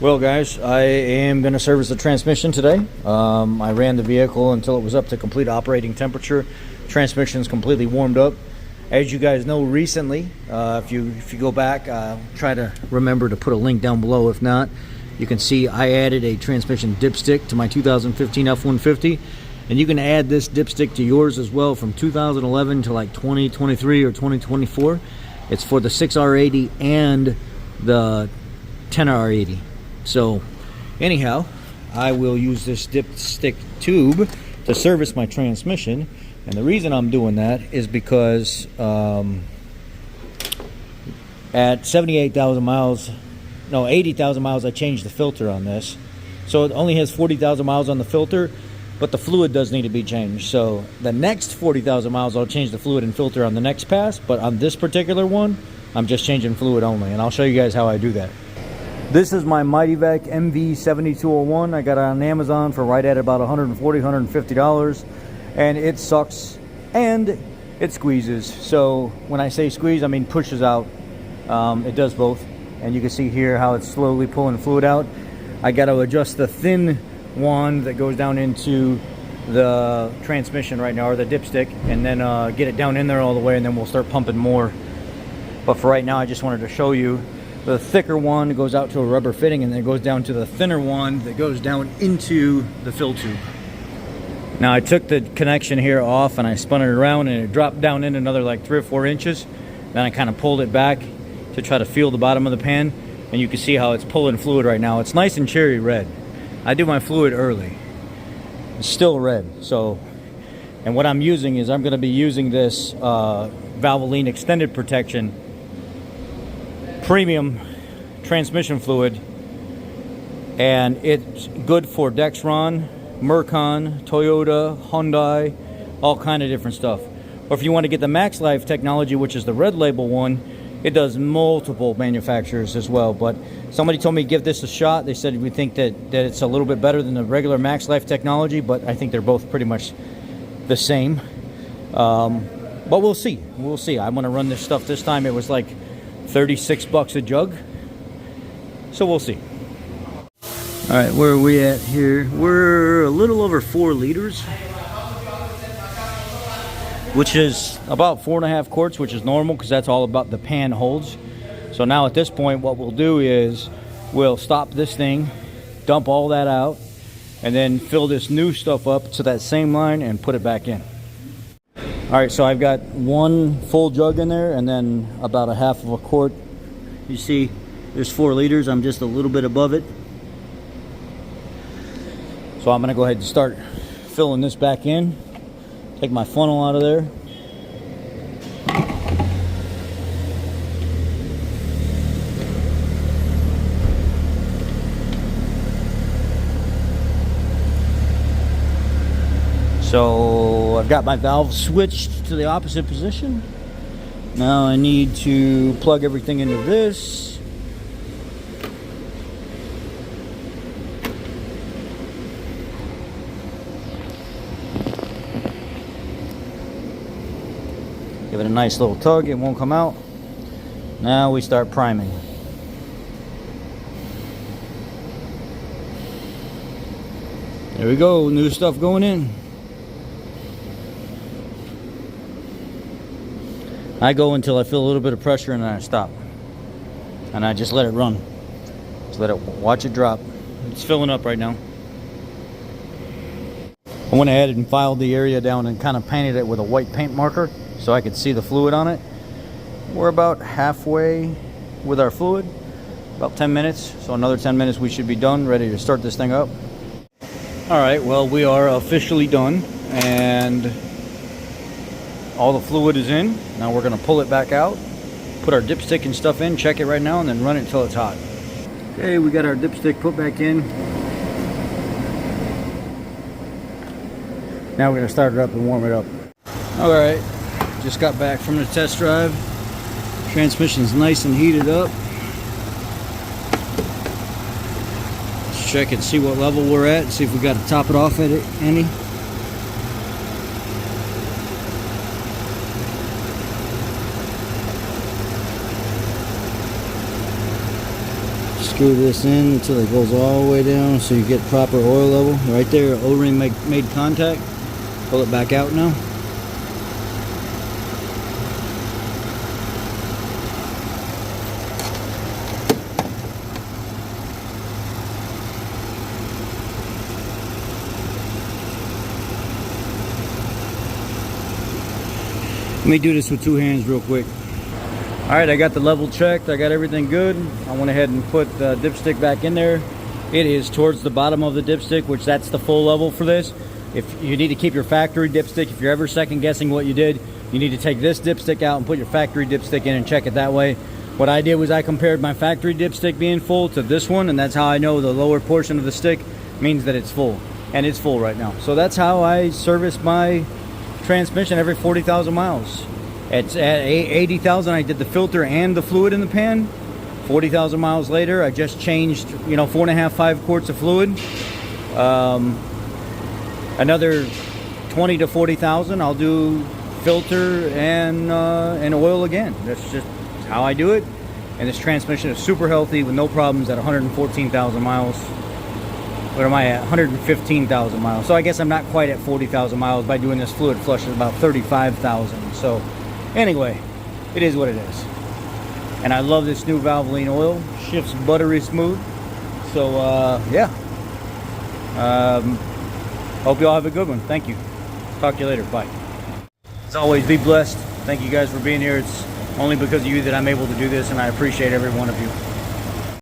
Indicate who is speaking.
Speaker 1: Well guys, I am going to service the transmission today. I ran the vehicle until it was up to complete operating temperature. Transmission is completely warmed up. As you guys know, recently, if you go back, try to remember to put a link down below. If not, you can see I added a transmission dipstick to my 2015 F150, and you can add this dipstick to yours as well from 2011 to like 2023 or 2024. It's for the 6R80 and the 10R80. So anyhow, I will use this dipstick tube to service my transmission, and the reason I'm doing that is because at 78,000 miles, no, 80,000 miles, I changed the filter on this. So it only has 40,000 miles on the filter, but the fluid does need to be changed. So the next 40,000 miles, I'll change the fluid and filter on the next pass, but on this particular one, I'm just changing fluid only, and I'll show you guys how I do that. This is my MightyVac MV7201. I got it on Amazon for right at about $140, $150, and it sucks and it squeezes. So when I say squeeze, I mean pushes out. It does both, and you can see here how it's slowly pulling fluid out. I got to adjust the thin wand that goes down into the transmission right now, or the dipstick, and then get it down in there all the way, and then we'll start pumping more. But for right now, I just wanted to show you the thicker one goes out to a rubber fitting, and then it goes down to the thinner one that goes down into the fill tube. Now I took the connection here off and I spun it around, and it dropped down in another like 3 or 4 inches. Then I kind of pulled it back to try to feel the bottom of the pan, and you can see how it's pulling fluid right now. It's nice and cherry red. I do my fluid early. It's still red. So, and what I'm using is I'm going to be using this Valvoline extended protection premium transmission fluid, and it's good for Dexron, Mercon, Toyota, Hyundai, all kind of different stuff. Or if you want to get the Max Life technology, which is the red label one, it does multiple manufacturers as well. But somebody told me give this a shot. They said we think that it's a little bit better than the regular Max Life technology, but I think they're both pretty much the same. But we'll see. We'll see. I'm going to run this stuff this time. It was like 36 bucks a jug, so we'll see. All right, where are we at here? We're a little over 4 liters, which is about 4.5 quarts, which is normal because that's all about the pan holds. So now at this point, what we'll do is we'll stop this thing, dump all that out, and then fill this new stuff up to that same line and put it back in. All right, so I've got 1 full jug in there and then about 1/2 quart. You see, there's 4 liters. I'm just a little bit above it. So I'm gonna go ahead and start filling this back in. Take my funnel out of there. So I've got my valve switched to the opposite position. Now I need to plug everything into this. Give it a nice little tug, it won't come out. Now we start priming. There we go, new stuff going in. I go until I feel a little bit of pressure and then I stop. And I just let it run. Just let it, watch it drop. It's filling up right now. I went ahead and filed the area down and kind of painted it with a white paint marker so I could see the fluid on it. We're about halfway with our fluid, about 10 minutes. So another 10 minutes we should be done, ready to start this thing up. All right, well, we are officially done, and all the fluid is in. Now we're gonna pull it back out, put our dipstick and stuff in, check it right now, and then run it until it's hot. Okay, we got our dipstick put back in. Now we're gonna start it up and warm it up. All right, just got back from the test drive. Transmission's nice and heated up. Let's check and see what level we're at, see if we got to top it off at it any.
Speaker 2: screw this in until it goes all the way down so you get proper oil level. Right there, O-ring made contact. Pull it back out now. Let me do this with two hands real quick.
Speaker 1: All right, I got the level checked. I got everything good. I went ahead and put the dipstick back in there. It is towards the bottom of the dipstick, which that's the full level for this. If you need to keep your factory dipstick, if you're ever second guessing what you did, you need to take this dipstick out and put your factory dipstick in and check it that way. What I did was I compared my factory dipstick being full to this one, and that's how I know the lower portion of the stick means that it's full. And it's full right now. So that's how I service my transmission every 40,000 miles. It's at 80,000. I did the filter and the fluid in the pan. 40,000 miles later, I just changed, 4.5, 5 quarts of fluid. Another 20 to 40,000, I'll do filter and oil again. That's just how I do it. And this transmission is super healthy with no problems at 114,000 miles. What am I at? 115,000 miles. So I guess I'm not quite at 40,000 miles by doing this fluid flush. It's about 35,000. So anyway, it is what it is. And I love this new Valvoline oil. Shifts buttery smooth. So yeah. Hope you all have a good one. Thank you. Talk to you later. Bye. As always, be blessed. Thank you guys for being here. It's only because of you that I'm able to do this, and I appreciate every one of you.